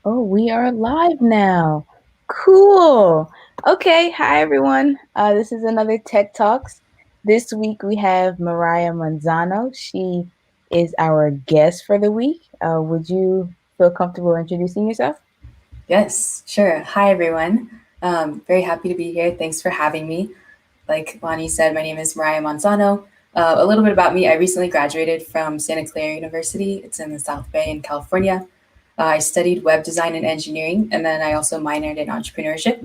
Oh, we are live now. Cool. Okay. Hi, everyone. This is another Tech Talks. This week we have Mariah Manzano. She is our guest for the week. Would you feel comfortable introducing yourself? Yes, sure. Hi, everyone. Very happy to be here. Thanks for having me. Like Lonny said, my name is Mariah Manzano. A little bit about me: I recently graduated from Santa Clara University. It's in the South Bay in California. I studied web design and engineering, and then I also minored in entrepreneurship.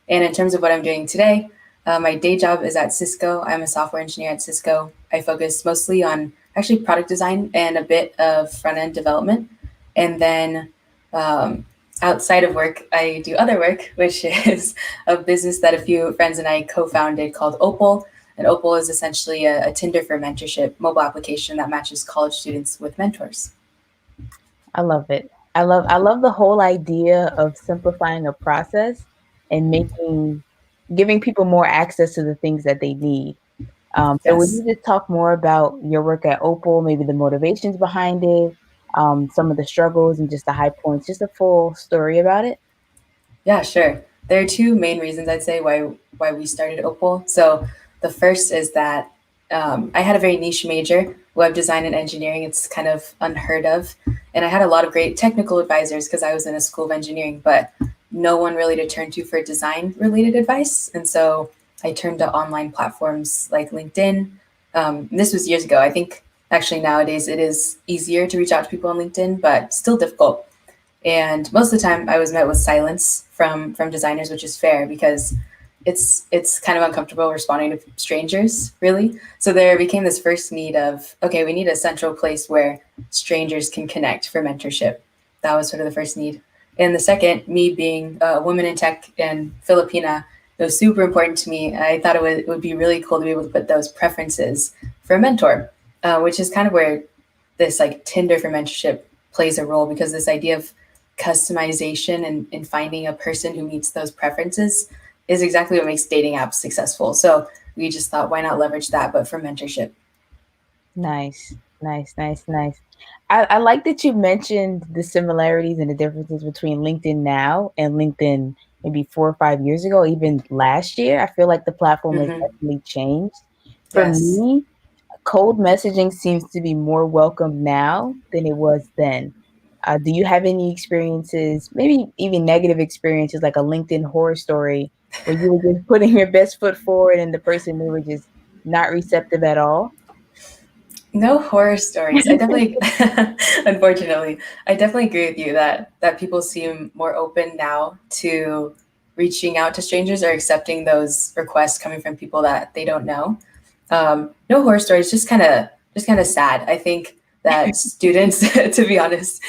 And in terms of what I'm doing today, my day job is at Cisco. I'm a software engineer at Cisco. I focus mostly on actually product design and a bit of front end development. And then um, outside of work, I do other work, which is a business that a few friends and I co founded called Opal. And Opal is essentially a Tinder for mentorship mobile application that matches college students with mentors. I love it. I love the whole idea of simplifying a process and giving people more access to the things that they need. So would Yes. you just talk more about your work at Opal, maybe the motivations behind it, some of the struggles and just the high points, just a full story about it? Yeah, sure. There are two main reasons I'd say why we started Opal. So the first is that I had a very niche major, web design and engineering. It's kind of unheard of, and I had a lot of great technical advisors because I was in a school of engineering, but no one really to turn to for design related advice. And so I turned to online platforms like LinkedIn. This was years ago. I think actually nowadays it is easier to reach out to people on LinkedIn, but still difficult. And most of the time I was met with silence from designers, which is fair because it's kind of uncomfortable responding to strangers, really. So there became this first need of, okay, we need a central place where strangers can connect for mentorship. That was sort of the first need. And the second, me being a woman in tech and Filipina, it was super important to me. I thought it would be really cool to be able to put those preferences for a mentor, which is kind of where this like Tinder for mentorship plays a role, because this idea of customization and finding a person who meets those preferences is exactly what makes dating apps successful. So we just thought, why not leverage that, but for mentorship? Nice, nice, nice, nice. I like that you mentioned the similarities and the differences between LinkedIn now and LinkedIn maybe 4 or 5 years ago, even last year. I feel like the platform has Mm-hmm. definitely changed. For Yes. me, cold messaging seems to be more welcome now than it was then. Do you have any experiences, maybe even negative experiences, like a LinkedIn horror story where you were just putting your best foot forward and the person they were just not receptive at all? No horror stories. I definitely, unfortunately, I definitely agree with you that people seem more open now to reaching out to strangers or accepting those requests coming from people that they don't know. No horror stories, just kind of sad. I think that students, to be honest,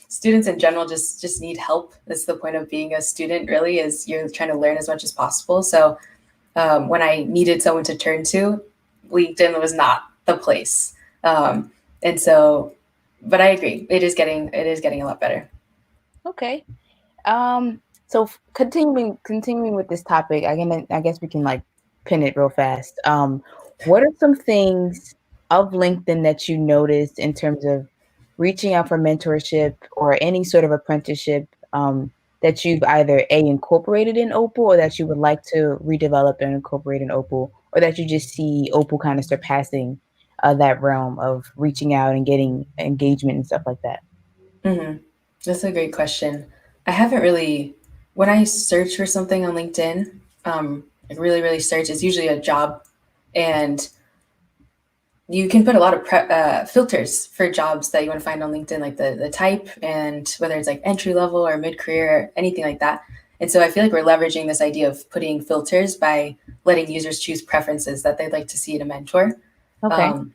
students in general just need help. That's the point of being a student. Really, is you're trying to learn as much as possible. So when I needed someone to turn to, LinkedIn was not the place. Um, and so, but I agree, it is getting a lot better. Okay. So continuing with this topic, I guess we can like pin it real fast. What are some things of LinkedIn that you noticed in terms of reaching out for mentorship or any sort of apprenticeship that you've either A incorporated in Opal or that you would like to redevelop and incorporate in Opal, or that you just see Opal kind of surpassing that realm of reaching out and getting engagement and stuff like that? Hmm. That's a great question. I haven't really, when I search for something on LinkedIn, like really search, it's usually a job, and you can put a lot of filters for jobs that you want to find on LinkedIn, like the type and whether it's like entry level or mid career or anything like that. And so I feel like we're leveraging this idea of putting filters by letting users choose preferences that they'd like to see in a mentor. Okay. Um,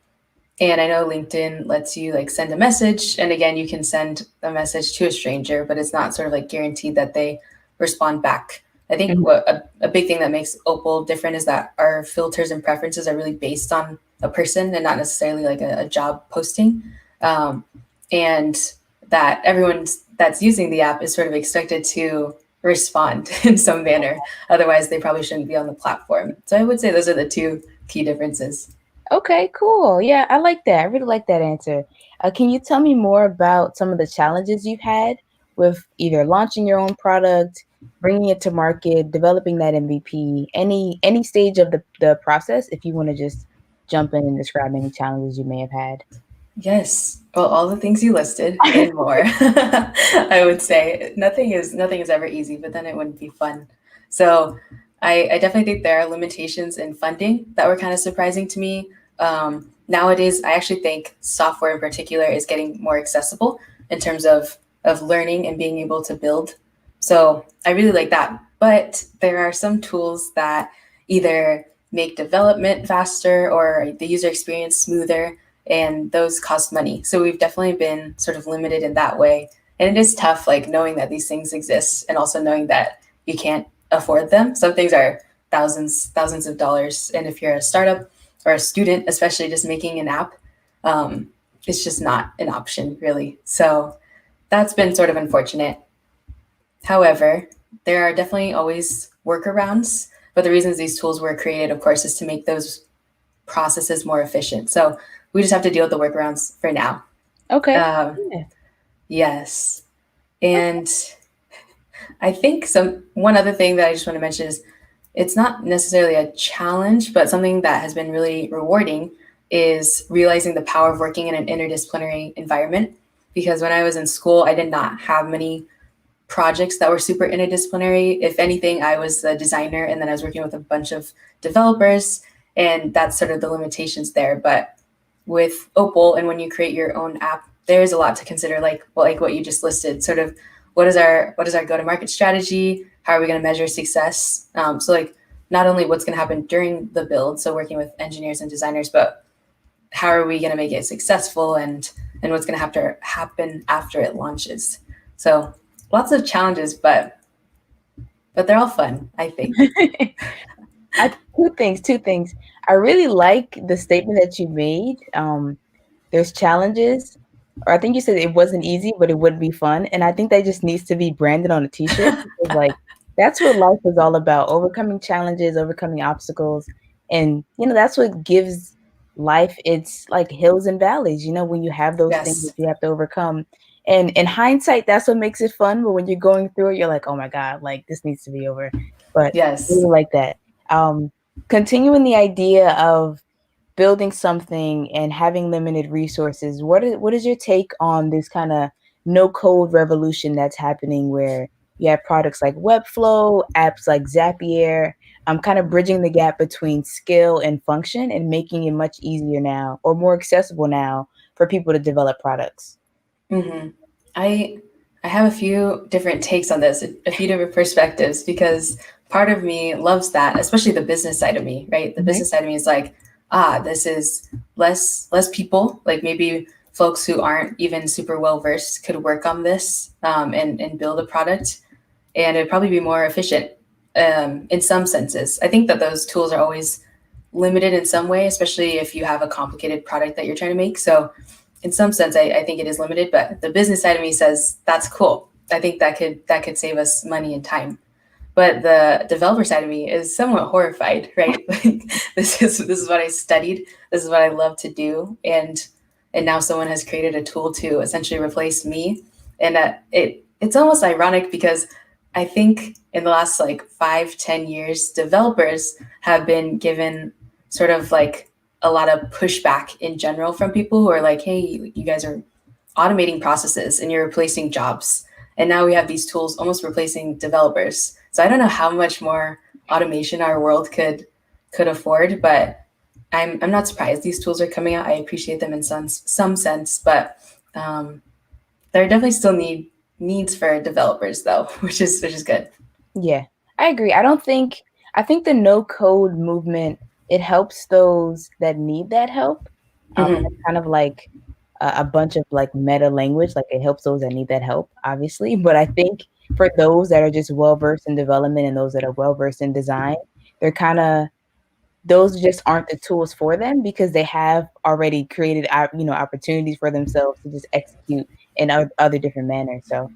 and I know LinkedIn lets you like send a message, and again, you can send a message to a stranger, but it's not sort of like guaranteed that they respond back. I think Mhm. what a big thing that makes Opal different is that our filters and preferences are really based on a person and not necessarily like a job posting. Um, and that everyone that's using the app is sort of expected to respond in some manner. Otherwise, they probably shouldn't be on the platform. So I would say those are the two key differences. Okay, cool. Yeah, I like that. I really like that answer. Can you tell me more about some of the challenges you've had with either launching your own product, bringing it to market, developing that MVP, any stage of the process, if you want to just jump in and describe any challenges you may have had. Yes. Well, all the things you listed and more. I would say nothing is ever easy, but then it wouldn't be fun. So I definitely think there are limitations in funding that were kind of surprising to me. Nowadays, I actually think software in particular is getting more accessible in terms of learning and being able to build. So I really like that. But there are some tools that either make development faster or the user experience smoother, and those cost money. So we've definitely been sort of limited in that way. And it is tough, like knowing that these things exist and also knowing that you can't afford them. Some things are thousands of dollars. And if you're a startup or a student, especially just making an app, um, it's just not an option really. So that's been sort of unfortunate. However, there are definitely always workarounds. But the reasons these tools were created, of course, is to make those processes more efficient. So we just have to deal with the workarounds for now. Okay. Um, Yeah. yes. And I think some one other thing that I just want to mention is it's not necessarily a challenge, but something that has been really rewarding is realizing the power of working in an interdisciplinary environment. Because when I was in school, I did not have many projects that were super interdisciplinary. If anything, I was the designer and then I was working with a bunch of developers, and that's sort of the limitations there. But with Opal and when you create your own app, there's a lot to consider, like what you just listed. Sort of what is our go to market strategy? How are we going to measure success? So like not only what's going to happen during the build, so working with engineers and designers, but how are we going to make it successful and what's going to have to happen after it launches. So lots of challenges, but they're all fun, I think. I two things. I really like the statement that you made. There's challenges, or I think you said it wasn't easy, but it would be fun. And I think that just needs to be branded on a t-shirt because like that's what life is all about, overcoming challenges, overcoming obstacles. And that's what gives life its like hills and valleys, when you have those things that Yes. you have to overcome. And in hindsight, that's what makes it fun. But when you're going through it, you're like, oh my God, like this needs to be over. But I Yes. really like that. Um, Continuing the idea of building something and having limited resources, what is your take on this kind of no code revolution that's happening where you have products like Webflow, apps like Zapier, kind of bridging the gap between skill and function and making it much easier now or more accessible now for people to develop products? hmm I I have a few different takes on this, a few different perspectives, because part of me loves that, especially the business side of me, right? The Mhm. business side of me is like, this is less people, like maybe folks who aren't even super well versed could work on this, and build a product, and it'd probably be more efficient, in some senses. I think that those tools are always limited in some way, especially if you have a complicated product that you're trying to make. So in some sense, I think it is limited, but the business side of me says that's cool. I think that could save us money and time. But the developer side of me is somewhat horrified, right? Like this is what I studied, this is what I love to do, and now someone has created a tool to essentially replace me, and it's almost ironic because I think in the last like 5-10 years, developers have been given sort of like a lot of pushback in general from people who are like, hey, you guys are automating processes and you're replacing jobs. And now we have these tools almost replacing developers. So I don't know how much more automation our world could afford, but I'm not surprised these tools are coming out. I appreciate them in some sense, but there are definitely still needs for developers though, which is good. Yeah, I agree. I think the no code movement, it helps those that need that help. It's hmm kind of like a bunch of like meta language, like it helps those that need that help, obviously. But I think for those that are just well versed in development and those that are well versed in design, they're kind of those just aren't the tools for them because they have already created opportunities for themselves to just execute in other different manners. So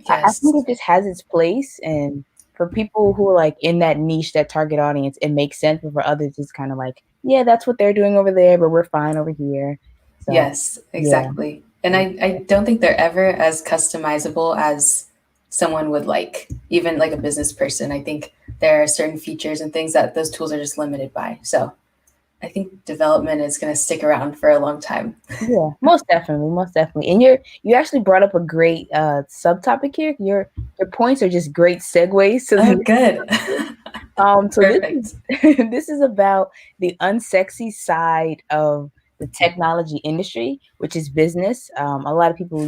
I think Yes. it just has its place, and for people who are, like, in that niche, that target audience, it makes sense, but for others, it's kinda like, "Yeah, that's what they're doing over there, but we're fine over here." So, Yes, yeah. exactly. And I don't think they're ever as customizable as someone would like, even like a business person. I think there are certain features and things that those tools are just limited by. So I think development is going to stick around for a long time. Yeah, most definitely, most definitely. And you actually brought up a great subtopic here. Your points are just great segues to Oh, the good. so this Perfect. is this is about the unsexy side of the technology industry, which is business. A lot of people,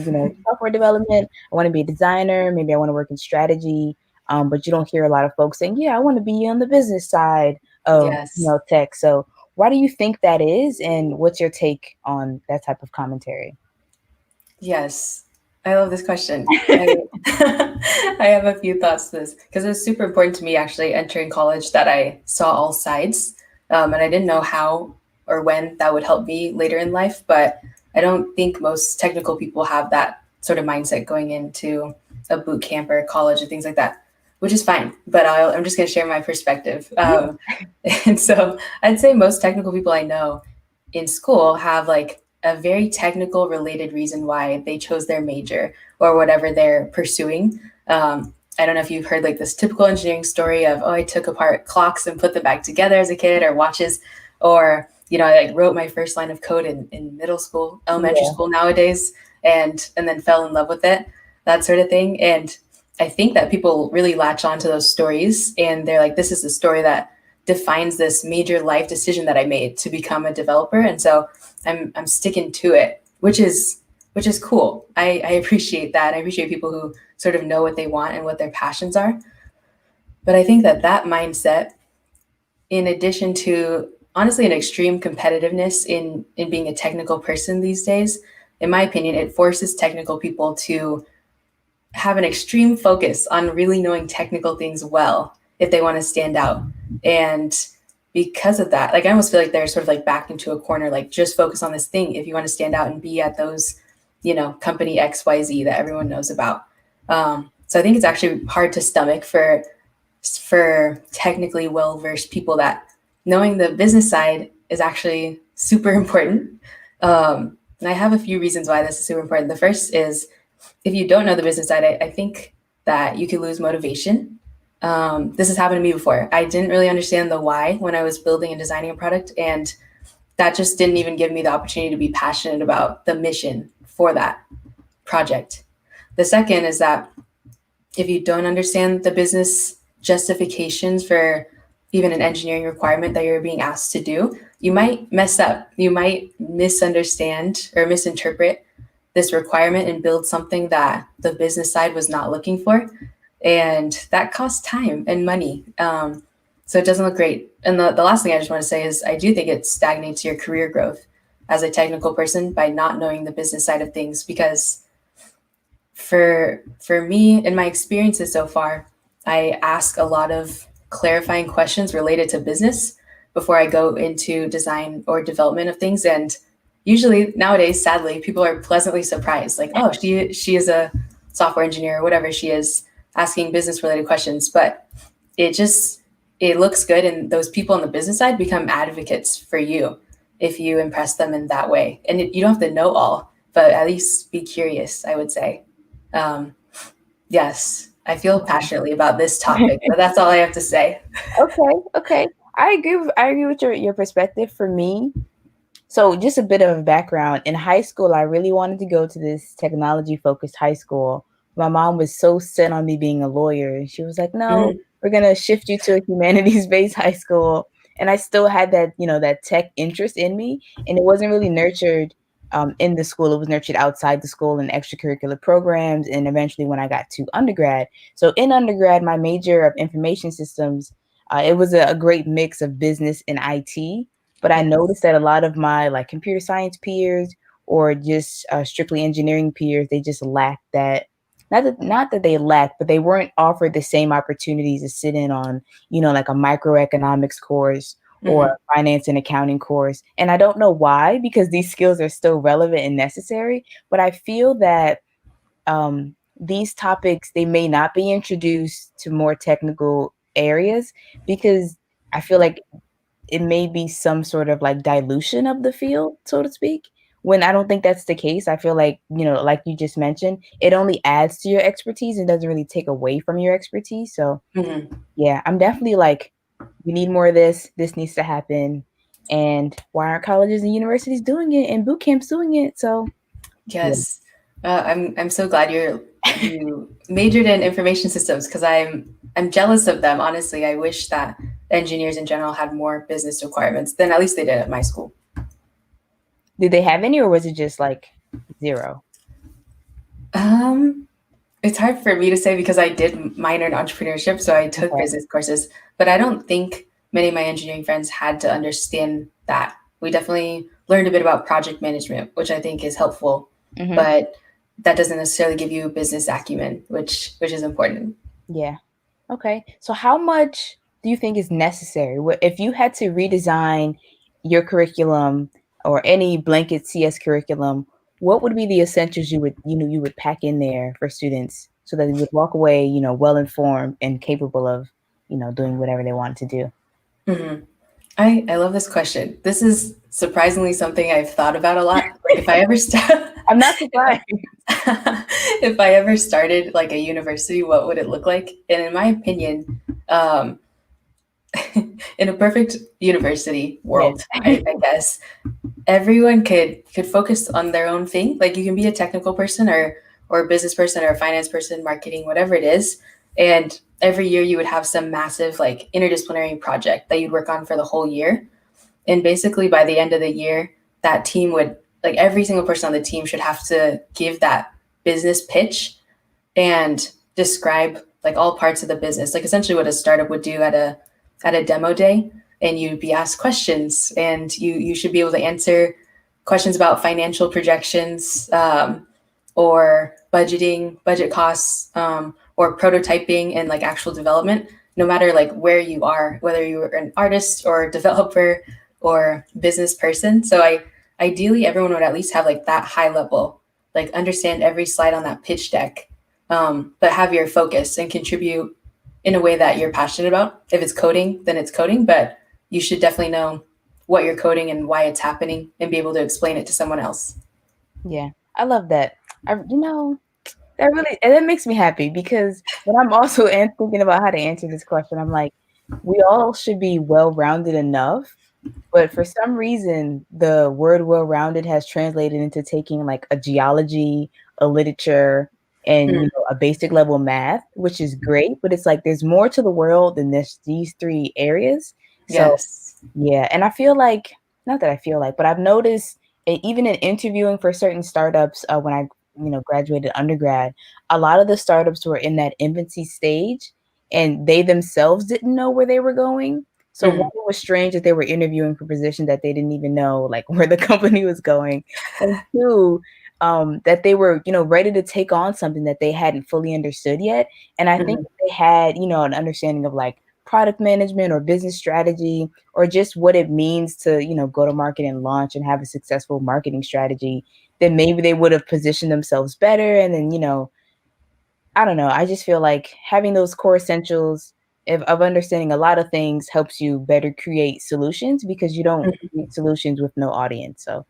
software development. I want to be a designer. Maybe I want to work in strategy. But you don't hear a lot of folks saying, "Yeah, I want to be on the business side of Yes. tech." So, why do you think that is, and what's your take on that type of commentary? Yes. I love this question. I have a few thoughts to this because it's super important to me actually entering college that I saw all sides. And I didn't know how or when that would help me later in life. But I don't think most technical people have that sort of mindset going into a boot camp or college and things like that, which is fine. But I'm just going to share my perspective. Yeah, And so I'd say most technical people I know in school have like a very technical related reason why they chose their major or whatever they're pursuing. I don't know if you've heard like this typical engineering story of, oh, I took apart clocks and put them back together as a kid, or watches, or, I like wrote my first line of code in middle school, elementary yeah, school nowadays, and then fell in love with it, that sort of thing. And I think that people really latch on to those stories and they're like, this is the story that defines this major life decision that I made to become a developer. And so I'm sticking to it, which is cool. I appreciate that. I appreciate people who sort of know what they want and what their passions are. But I think that that mindset, in addition to honestly an extreme competitiveness in being a technical person these days, in my opinion, it forces technical people to have an extreme focus on really knowing technical things well if they want to stand out. And because of that, like I almost feel like they're sort of like backed into a corner, like just focus on this thing if you want to stand out and be at those, company XYZ that everyone knows about. So I think it's actually hard to stomach for technically well versed people that knowing the business side is actually super important. And I have a few reasons why this is super important. The first is if you don't know the business side, I think that you could lose motivation. This has happened to me before. I didn't really understand the why when I was building and designing a product, and that just didn't even give me the opportunity to be passionate about the mission for that project. The second is that if you don't understand the business justifications for even an engineering requirement that you're being asked to do, you might mess up. You might misunderstand or misinterpret this requirement and build something that the business side was not looking for. And that costs time and money. So it doesn't look great. And the last thing I just want to say is I do think it stagnates your career growth as a technical person by not knowing the business side of things, because for me in my experiences so far, I ask a lot of clarifying questions related to business before I go into design or development of things. And usually nowadays, sadly, people are pleasantly surprised, like, oh, she is a software engineer or whatever she is, asking business related questions. But it just it looks good, and those people on the business side become advocates for you if you impress them in that way. And you don't have to know all, but at least be curious, I would say. um, yes, I feel passionately about this topic, but that's all I have to say. okay, okay. I agree with your perspective. For me, so just a bit of a background. In high school, I really wanted to go to this technology focused high school. My mom was so set on me being a lawyer. And she was like, no, Mm, we're going to shift you to a humanities based high school. And I still had that, that tech interest in me. And it wasn't really nurtured in the school. It was nurtured outside the school in extracurricular programs. And eventually when I got to undergrad. So in undergrad, my major of information systems, it was a great mix of business and IT, but I noticed yes. that a lot of my like computer science peers or just strictly engineering peers, they just lacked that. Not that they lacked, but they weren't offered the same opportunities to sit in on, like a microeconomics course or Hmm. a finance and accounting course. And I don't know why, because these skills are still relevant and necessary. But I feel that these topics, they may not be introduced to more technical areas because I feel like it may be some sort of like dilution of the field, so to speak, when I don't think that's the case. I feel like, like you just mentioned, it only adds to your expertise and doesn't really take away from your expertise. So Mhm. yeah, I'm definitely like, we need more of this. This needs to happen. And why aren't colleges and universities doing it and boot camps doing it? So yeah. Yes. I'm so glad you majored in information systems because I'm jealous of them. Honestly, I wish that engineers in general had more business requirements than at least they did at my school. Did they have any, or was it just like zero? Um, it's hard for me to say because I did minor in entrepreneurship, so I took Okay. business courses, but I don't think many of my engineering friends had to understand that. We definitely learned a bit about project management, which I think is helpful, Hmm. but that doesn't necessarily give you business acumen, which is important. Yeah. Okay. So how much do you think is necessary? If you had to redesign your curriculum or any blanket CS curriculum, what would be the essentials you would pack in there for students so that they would walk away, well informed and capable of, doing whatever they want to do? Mhm. I love this question. This is surprisingly something I've thought about a lot. Like if I ever start, I'm not if surprised. if I ever started like a university, what would it look like? And in my opinion, um, in a perfect university Yeah. world, I guess everyone could focus on their own thing. Like you can be a technical person or a business person or a finance person, marketing, whatever it is. And every year you would have some massive like interdisciplinary project that you'd work on for the whole year. And basically by the end of the year, that team would like every single person on the team should have to give that business pitch and describe like all parts of the business, like essentially what a startup would do at a demo day. And you'd be asked questions, and you should be able to answer questions about financial projections, or budgeting, budget costs, or prototyping and like actual development. No matter like where you are, whether you're an artist or a developer or business person. So I ideally everyone would at least have like that high level, like understand every slide on that pitch deck, but have your focus and contribute in a way that you're passionate about. If it's coding, then it's coding, but you should definitely know what you're coding and why it's happening and be able to explain it to someone else. Yeah. I love that. That makes me happy because when I'm also thinking about how to answer this question, I'm like, we all should be well-rounded enough, but for some reason, the word well-rounded has translated into taking like a geology, a literature, and Mm, a basic level math, which is great, but it's like there's more to the world than these three areas. So yes. yeah, and I feel like, not that I feel like, but I've noticed even in interviewing for certain startups, when I, graduated undergrad, a lot of the startups were in that infancy stage and they themselves didn't know where they were going. So one, Mm, it was strange that they were interviewing for positions that they didn't even know like where the company was going. And two, that they were, ready to take on something that they hadn't fully understood yet. And I think mm, if they had, an understanding of like product management or business strategy or just what it means to, go to market and launch and have a successful marketing strategy, then maybe they would have positioned themselves better. And then, I don't know. I just feel like having those core essentials of understanding a lot of things helps you better create solutions because you don't mm. create solutions with no audience. So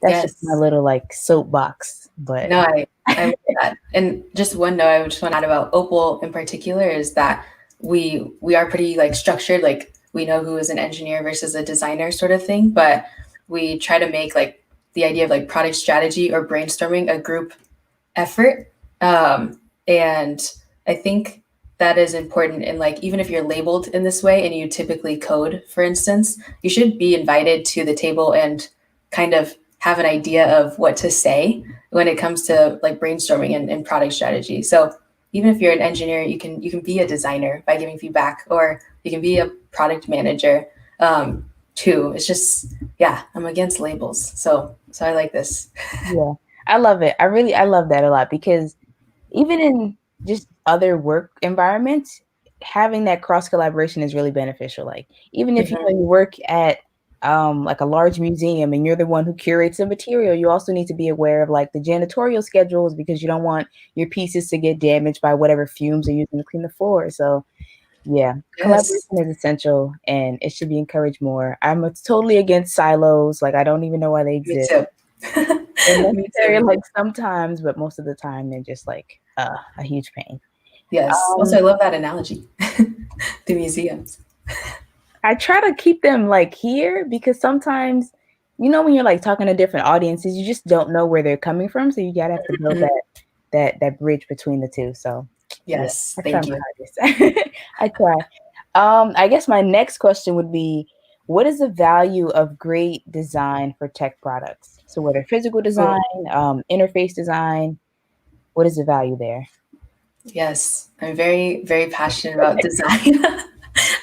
that's just my Yes. little like soapbox. But No, I love that. And just one note I just want to add about Opal in particular is that we are pretty like structured, like we know who is an engineer versus a designer sort of thing, but we try to make like the idea of like product strategy or brainstorming a group effort. And I think that is important. And like, even if you're labeled in this way and you typically code, for instance, you should be invited to the table and kind of have an idea of what to say when it comes to like brainstorming and product strategy. So even if you're an engineer, you can be a designer by giving feedback, or you can be a product manager, too. It's just, yeah, I'm against labels. So I like this. yeah, I love it. I love that a lot because even in just other work environments, having that cross collaboration is really beneficial. Like even if Mhm. you work at like a large museum and you're the one who curates the material, you also need to be aware of like the janitorial schedules because you don't want your pieces to get damaged by whatever fumes are using to clean the floor. So yeah, Yes. collaboration is essential and it should be encouraged more. I'm totally against silos. Like I don't even know why they Me exist. too. They're Me too. necessary, Me like, too. sometimes, but most of the time, they're just, like, a huge pain. Yes. Also, Um, I love that analogy. The museums. I try to keep them, like, here because sometimes, when you're, like, talking to different audiences, you just don't know where they're coming from, so you gotta have to build Mhm. that bridge between the 2, so, yeah, Yes. I try Thank my you. hardest. I try. I guess my next question would be, what is the value of great design for tech products? So whether physical design, Oh, interface design, what is the value there? yes. I'm very, very passionate about design.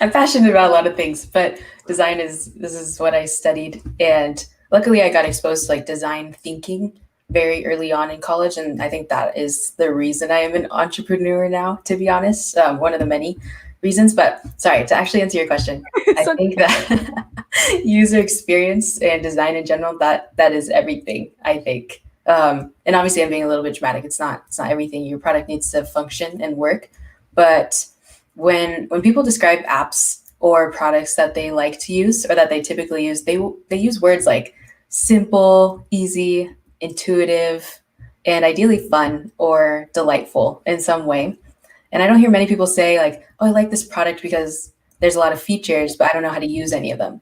I'm passionate about a lot of things, but design is this is what I studied, and luckily I got exposed to like design thinking very early on in college, and I think that is the reason I am an entrepreneur now. To be honest, one of the many reasons. But sorry, to actually answer your question, I So think that user experience and design in general that is everything. I think. And obviously, I'm being a little bit dramatic. It's not everything. Your product needs to function and work, but when people describe apps or products that they like to use or that they typically use, they use words like simple, easy, intuitive, and ideally fun or delightful in some way. And I don't hear many people say like, "Oh, I like this product because there's a lot of features, but I don't know how to use any of them."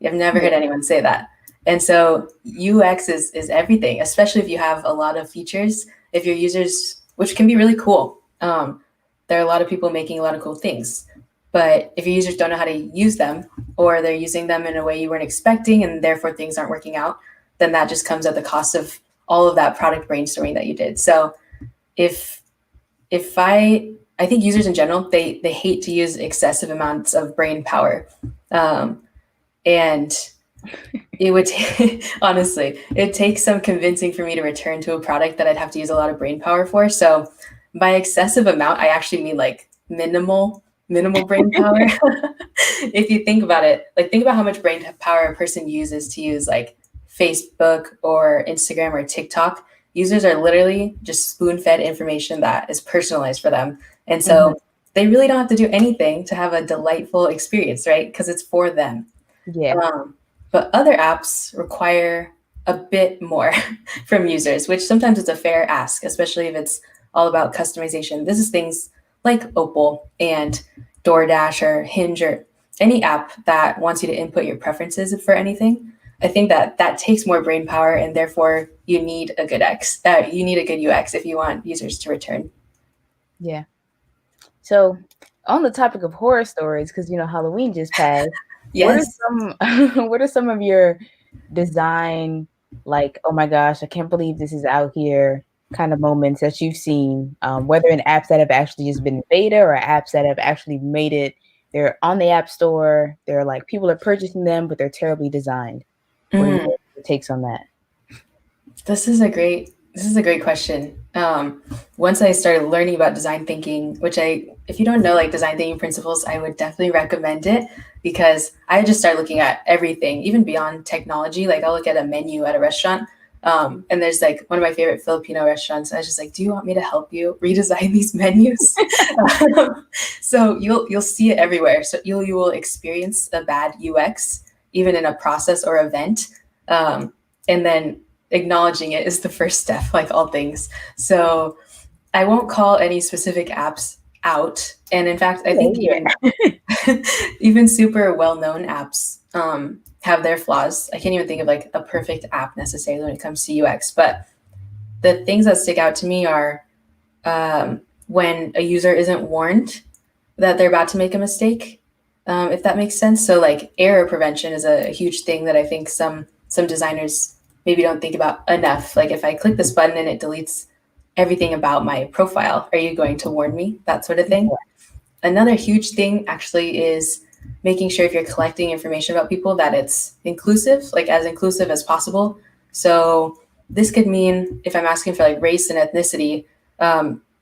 I've never yeah, heard anyone say that. And so UX is everything, especially if you have a lot of features. If your users, which can be really cool, there are a lot of people making a lot of cool things. But if your users don't know how to use them, or they're using them in a way you weren't expecting, and therefore things aren't working out, then that just comes at the cost of all of that product brainstorming that you did. So if if I think users in general they hate to use excessive amounts of brain power, um, and it would honestly, it takes some convincing for me to return to a product that I'd have to use a lot of brain power for. So by excessive amount, I actually mean like minimal brain power. If you think about it, like think about how much brain power a person uses to use like Facebook or Instagram or TikTok. Users are literally just spoon-fed information that is personalized for them. And mhm, so they really don't have to do anything to have a delightful experience, right? Because it's for them. yeah, Um, but other apps require a bit more from users, which sometimes it's a fair ask, especially if it's all about customization. This is things like Opal and DoorDash or Hinge or any app that wants you to input your preferences for anything. I think that takes more brain power, and therefore you need a good X. You need a good UX if you want users to return. yeah. So, on the topic of horror stories, because Halloween just passed, what are Yes. some what are some of your design, like, oh my gosh, I can't believe this is out here kind of moments that you've seen, whether in apps that have actually just been in beta or apps that have actually made it, they're on the app store, they're like people are purchasing them, but they're terribly designed. What are Mm. your takes on that? This is a great question. Once I started learning about design thinking, which if you don't know like design thinking principles, I would definitely recommend it because I just started looking at everything, even beyond technology. Like I'll look at a menu at a restaurant, and there's like one of my favorite Filipino restaurants. I was just like, "Do you want me to help you redesign these menus?" So you'll see it everywhere. So you will experience a bad UX even in a process or event, and then acknowledging it is the first step, like all things. So I won't call any specific apps out. And in fact, I think Okay, even yeah. even super well-known apps have their flaws. I can't even think of like a perfect app necessarily when it comes to UX. But the things that stick out to me are when a user isn't warned that they're about to make a mistake, if that makes sense. So like error prevention is a huge thing that I think some designers maybe don't think about enough. Like if I click this button and it deletes everything about my profile, are you going to warn me? That sort of thing. Another huge thing actually is making sure if you're collecting information about people that it's inclusive, like as inclusive as possible. So this could mean if I'm asking for like race and ethnicity,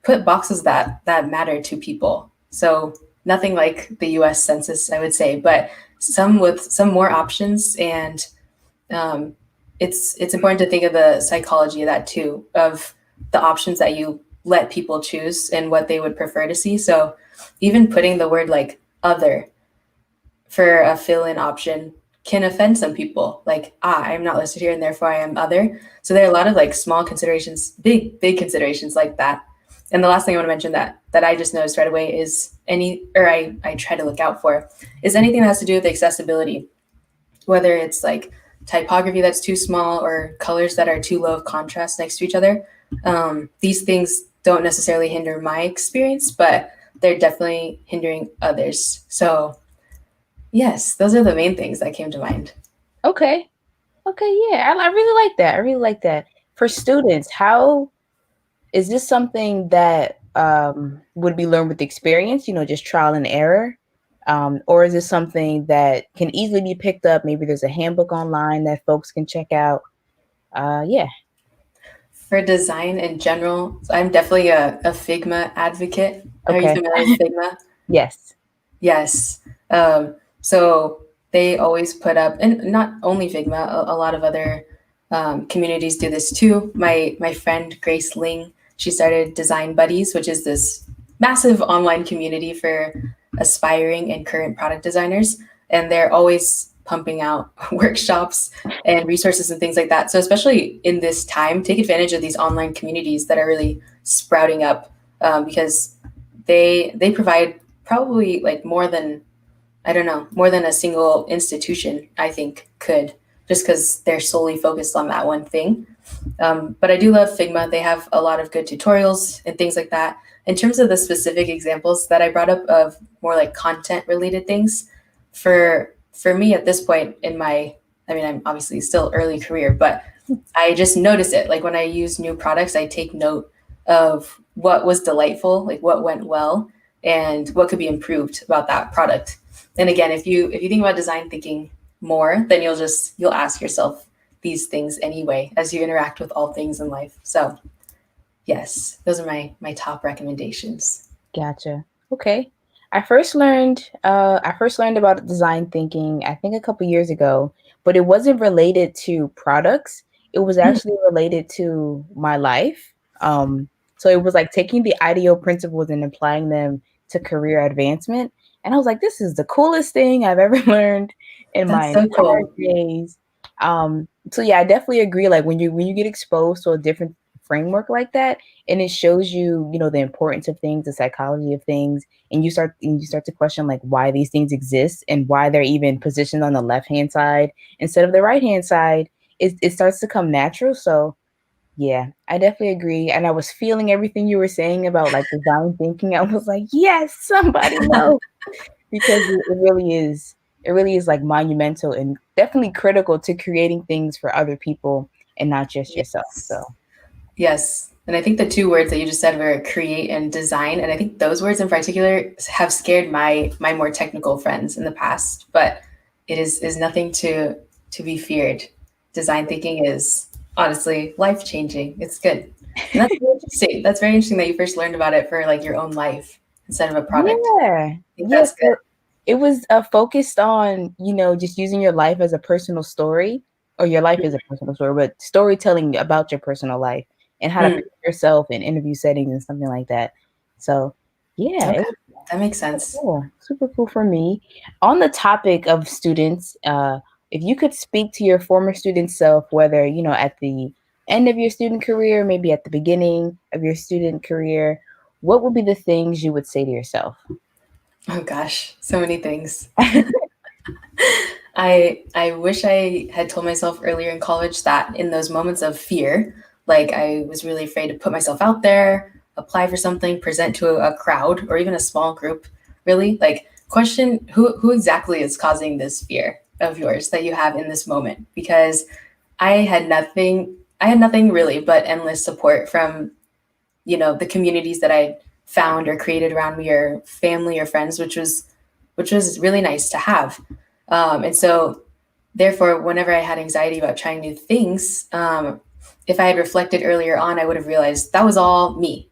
put boxes that matter to people. So nothing like the U.S. Census, I would say, but some with some more options. And um, it's important to think of the psychology of that too, of the options that you let people choose and what they would prefer to see. So even putting the word like other for a fill-in option can offend some people. Like, I am not listed here and therefore I am other. So there are a lot of like small considerations, big considerations like that. And the last thing I want to mention that I just noticed right away is I try to look out for is anything that has to do with accessibility, whether it's like typography that's too small or colors that are too low of contrast next to each other. These things don't necessarily hinder my experience, but they're definitely hindering others. So yes, those are the main things that came to mind. Okay. Okay, yeah. I really like that. I really like that. For students, how is this something that would be learned with experience, just trial and error? Or is this something that can easily be picked up? Maybe there's a handbook online that folks can check out. Yeah. For design in general, I'm definitely a Figma advocate. Are you Okay. familiar with Figma? Yes. Yes. So they always put up, and not only Figma, a lot of other communities do this too. My friend Grace Ling, she started Design Buddies, which is this massive online community for aspiring and current product designers, and they're always pumping out workshops and resources and things like that. So especially in this time, take advantage of these online communities that are really sprouting up, because they provide probably like more than, I don't know, more than a single institution, I think, could, just because they're solely focused on that one thing. But I do love Figma. They have a lot of good tutorials and things like that. In terms of the specific examples that I brought up of more like content related things, for me at this point in my, I mean, I'm obviously still early career, but I just notice it. Like when I use new products, I take note of what was delightful, like what went well, and what could be improved about that product. And again, if you think about design thinking more, then you'll ask yourself these things anyway as you interact with all things in life. So yes, those are my top recommendations. Gotcha. Okay. I first learned about design thinking, I think a couple years ago, but it wasn't related to products. It was Mm, actually related to my life. So it was like taking the IDEO principles and applying them to career advancement. And I was like, this is the coolest thing I've ever learned in my that's so entire cool. days. So yeah, I definitely agree. Like when you get exposed to a different framework like that, and it shows you, the importance of things, the psychology of things, and you start to question like why these things exist and why they're even positioned on the left hand side instead of the right hand side. It starts to come natural. So yeah, I definitely agree. And I was feeling everything you were saying about like design thinking. I was like, yes, somebody knows, because it really is like monumental and definitely critical to creating things for other people and not just yourself. So Yes. Yes. And I think the two words that you just said were create and design. And I think those words in particular have scared my more technical friends in the past. But it is nothing to be feared. Design thinking is honestly life changing. It's good. And that's very interesting. That's very interesting that you first learned about it for like your own life instead of a product. yeah, I think yes, that's good. it was focused on, just using your life as a personal story, or your life is a personal story, but storytelling about your personal life and how to Mm, present yourself in interview settings and something like that. So, yeah, it okay. was That makes super sense. cool. Super cool for me. On the topic of students, if you could speak to your former student self, whether, at the end of your student career, maybe at the beginning of your student career, what would be the things you would say to yourself? Oh gosh, so many things. I wish I had told myself earlier in college that in those moments of fear, like I was really afraid to put myself out there, apply for something, present to a crowd or even a small group, really, like question who exactly is causing this fear of yours that you have in this moment, because I had nothing really but endless support from, the communities that I found or created around me, or family or friends, which was really nice to have. And so therefore, whenever I had anxiety about trying new things, if I had reflected earlier on, I would have realized that was all me.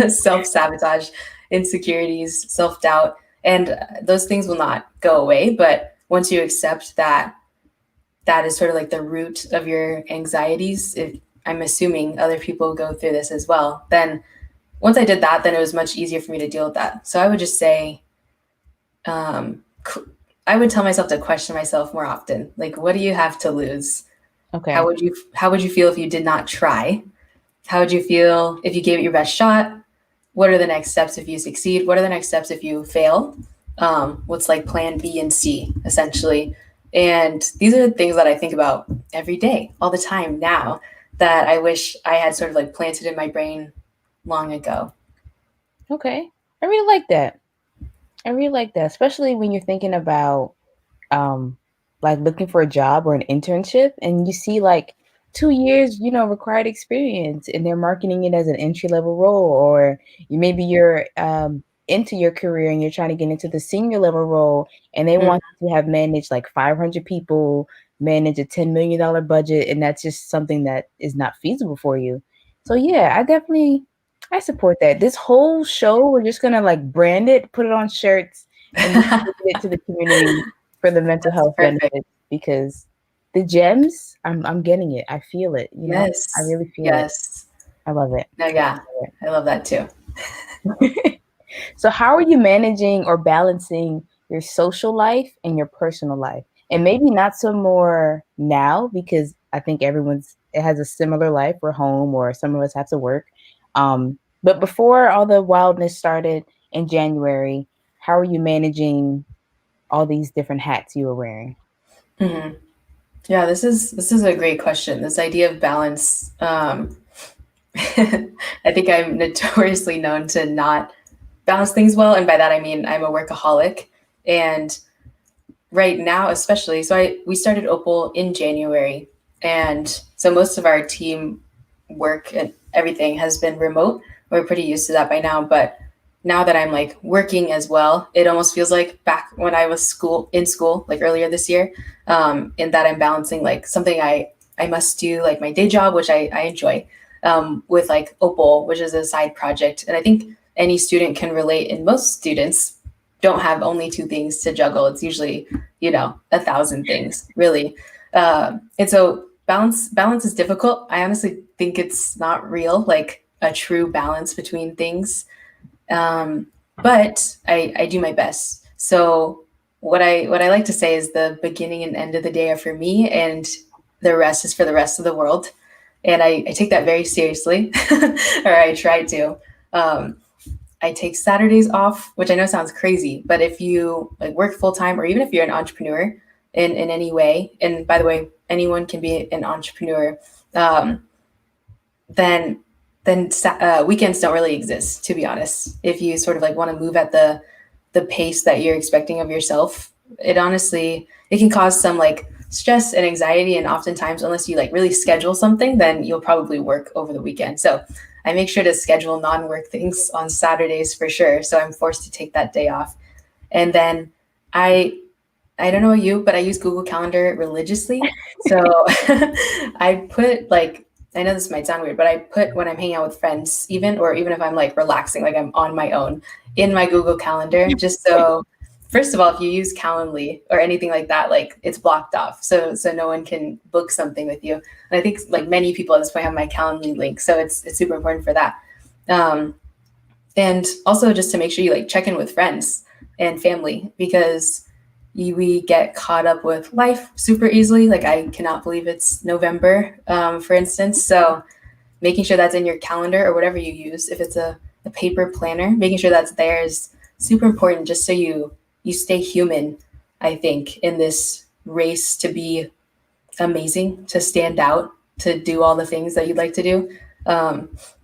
Self sabotage, insecurities, self doubt, and those things will not go away. But once you accept that that is sort of like the root of your anxieties, if I'm assuming other people go through this as well, then once I did that, then it was much easier for me to deal with that. So I would just say, um, I would tell myself to question myself more often. Like, what do you have to lose? Okay. How would you feel if you did not try? How would you feel if you gave it your best shot? What are the next steps if you succeed? What are the next steps if you fail? What's like plan B and C, essentially? And these are the things that I think about every day, all the time now, that I wish I had sort of like planted in my brain long ago. Okay. I really like that. I really like that, especially when you're thinking about um like looking for a job or an internship and you see like 2 years, required experience and they're marketing it as an entry level role, or maybe you're into your career and you're trying to get into the senior level role and they Mm. want you to have managed like 500 people, manage a $10 million budget, and that's just something that is not feasible for you. So yeah, I support that. This whole show, we're just gonna like brand it, put it on shirts, and distribute it to the community for the mental That's health perfect. benefits, because the gems, I'm getting it. I feel it, I Yes. really feel it. Yes. I love it. No, I yeah. love I love that too. it. So how are you managing or balancing your social life and your personal life? And maybe not so more now, because I think everyone's it has a similar life. We're home or some of us have to work. But before all the wildness started in January, how are you managing all these different hats you were wearing? Hmm. Yeah, this is a great question. This idea of balance. I think I'm notoriously known to not balance things well, and by that I mean I'm a workaholic. And right now, especially, so I we started Opal in January, and so most of our team work and everything has been remote. We're pretty used to that by now, but now that I'm like working as well, it almost feels like back when I was in school, like earlier this year, in that I'm balancing like something I must do, like my day job, which I enjoy, with like Opal, which is a side project. And I think any student can relate, and most students don't have only two things to juggle. It's usually, 1,000 things, really. And so balance is difficult. I honestly think it's not real, like a true balance between things. Um, but I do my best. So what I like to say is the beginning and end of the day are for me, and the rest is for the rest of the world. And I take that very seriously, or I try to. Um, I take Saturdays off, which I know sounds crazy, but if you like work full time, or even if you're an entrepreneur in any way, and by the way, anyone can be an entrepreneur, um, then weekends don't really exist, to be honest. If you sort of like want to move at the pace that you're expecting of yourself, it can cause some like stress and anxiety, and oftentimes unless you like really schedule something, then you'll probably work over the weekend. So I make sure to schedule non-work things on Saturdays for sure, so I'm forced to take that day off. And then i I don't know you, but I use Google Calendar religiously. So I put like, I know this might sound weird, but I put when I'm hanging out with friends, even if I'm like relaxing, like I'm on my own, in my Google Calendar, just so first of all, if you use Calendly or anything like that, like it's blocked off. So no one can book something with you. And I think like many people at this point have my Calendly link. So it's super important for that. Um, and also just to make sure you like check in with friends and family, because we get caught up with life super easily. Like I cannot believe it's November, for instance. So making sure that's in your calendar or whatever you use, if it's a paper planner, making sure that's there is super important, just so you stay human. I think in this race to be amazing, to stand out, to do all the things that you'd like to do.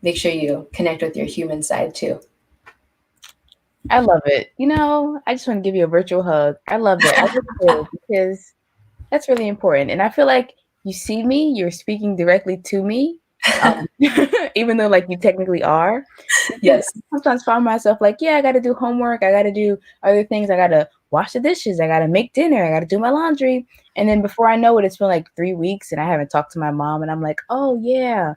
Make sure you connect with your human side too. I love it. I just want to give you a virtual hug. I love that. I really do, because that's really important. And I feel like you see me, you're speaking directly to me, even though like you technically are. Because Yes, I sometimes find myself like, yeah, I got to do homework, I got to do other things, I got to wash the dishes, I got to make dinner, I got to do my laundry. And then before I know it, it's been like 3 weeks and I haven't talked to my mom. And I'm like, oh, yeah,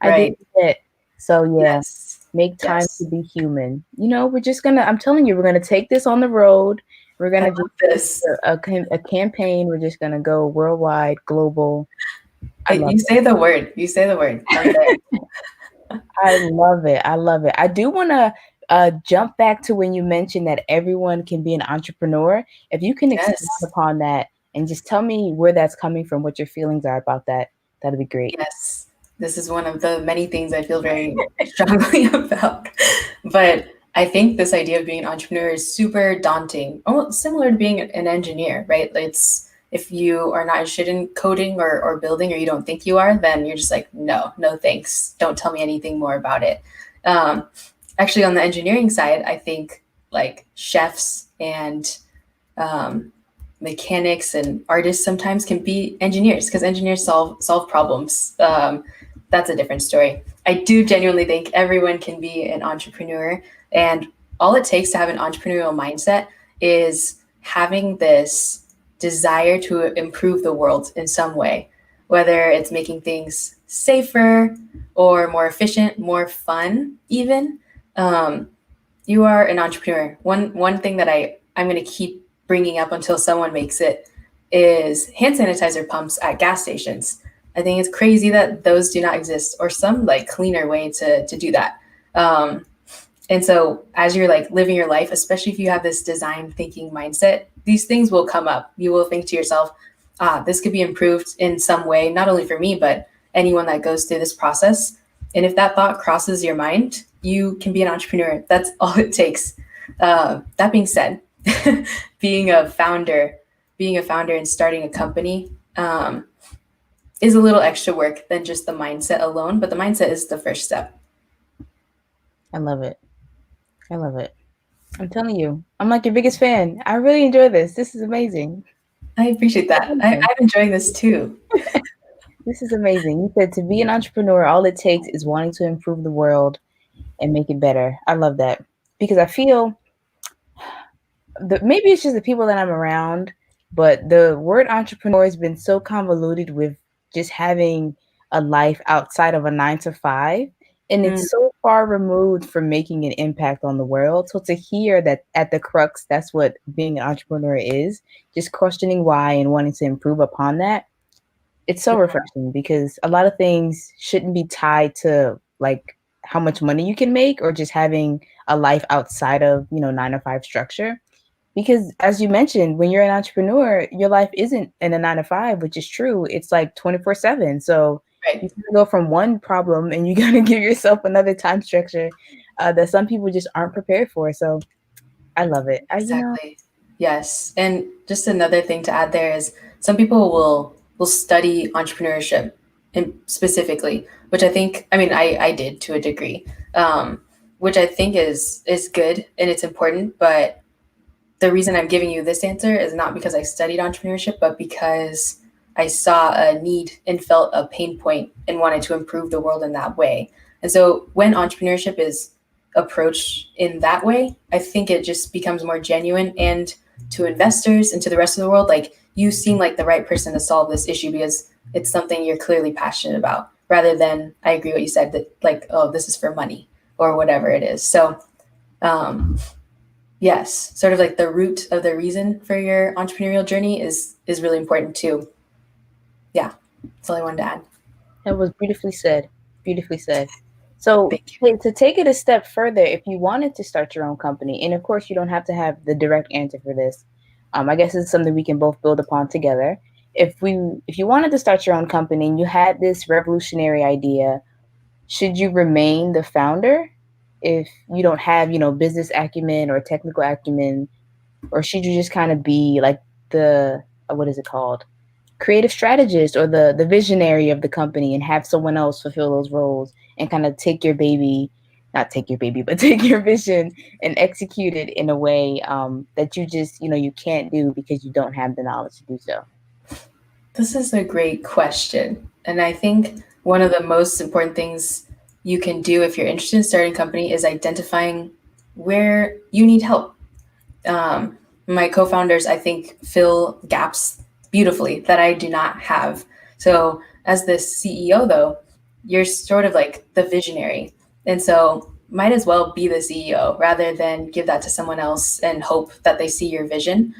I did right. it. So, yeah, Yes, make time to yes. be human. We're just going to, I'm telling you, we're going to take this on the road. We're going I to just love this. a campaign. We're just going to go worldwide, global. I love You it. say the word. You say the word. I'm there. I love it. I love it. I do want to jump back to when you mentioned that everyone can be an entrepreneur. If you can expand Yes. upon that and just tell me where that's coming from, what your feelings are about that, that'd be great. Yes. This is one of the many things I feel very strongly about. But I think this idea of being an entrepreneur is super daunting, almost similar to being an engineer, right? It's if you are not interested in coding or building, or you don't think you are, then you're just like, no, no thanks. Don't tell me anything more about it. Um, Actually, on the engineering side, I think like chefs and um, mechanics and artists sometimes can be engineers because engineers solve problems. That's a different story. I do genuinely think everyone can be an entrepreneur, and all it takes to have an entrepreneurial mindset is having this desire to improve the world in some way, whether it's making things safer or more efficient, more fun, even. Um, you are an entrepreneur. One thing that I'm going to keep bringing up until someone makes it is hand sanitizer pumps at gas stations. I think it's crazy that those do not exist, or some like cleaner way to do that. Um, and so as you're like living your life, especially if you have this design thinking mindset, these things will come up. You will think to yourself, this could be improved in some way, not only for me, but anyone that goes through this process. And if that thought crosses your mind, you can be an entrepreneur. That's all it takes. That being said, being a founder, being a founder and starting a company is a little extra work than just the mindset alone, but the mindset is the first step. I love it. I love it. I'm telling you, I'm like your biggest fan. I really enjoy this. This is amazing. I appreciate that. I'm enjoying this too. This is amazing. You said to be an entrepreneur, all it takes is wanting to improve the world and make it better. I love that because I feel maybe it's just the people that I'm around, but the word entrepreneur has been so convoluted with just having a life outside of a 9 to 5. And Mm, it's so far removed from making an impact on the world. So to hear that at the crux, that's what being an entrepreneur is, just questioning why and wanting to improve upon that, it's so refreshing because a lot of things shouldn't be tied to like how much money you can make or just having a life outside of, 9 to 5 structure. Because as you mentioned, when you're an entrepreneur, your life isn't in a 9 to 5, which is true. It's like 24/7. So right. you can go from one problem and you got to give yourself another time structure that some people just aren't prepared for. So I love it. Exactly. Yes. And just another thing to add there is some people will study entrepreneurship in specifically, which I think, I mean, I did to a degree, which I think is good and it's important. But the reason I'm giving you this answer is not because I studied entrepreneurship, but because I saw a need and felt a pain point and wanted to improve the world in that way. And so when entrepreneurship is approached in that way, I think it just becomes more genuine. And to investors and to the rest of the world, like you seem like the right person to solve this issue because it's something you're clearly passionate about, rather than I agree what you said that like, oh, this is for money or whatever it is. So um, yes, sort of like the root of the reason for your entrepreneurial journey is really important too. Yeah, that's all I wanted to add. That was beautifully said. Beautifully said. So Thank you. to take it a step further, if you wanted to start your own company, and of course you don't have to have the direct answer for this, I guess it's something we can both build upon together. If you wanted to start your own company and you had this revolutionary idea, should you remain the founder if you don't have, business acumen or technical acumen, or should you just kind of be like the what is it called? Creative strategist or the visionary of the company and have someone else fulfill those roles and kind of take your baby, not take your baby, but take your vision and execute it in a way that you just, you can't do because you don't have the knowledge to do so. This is a great question. And I think one of the most important things you can do if you're interested in starting a company is identifying where you need help. My co-founders, I think, fill gaps beautifully that I do not have. So as the CEO, though, you're sort of like the visionary, and so might as well be the CEO rather than give that to someone else and hope that they see your vision.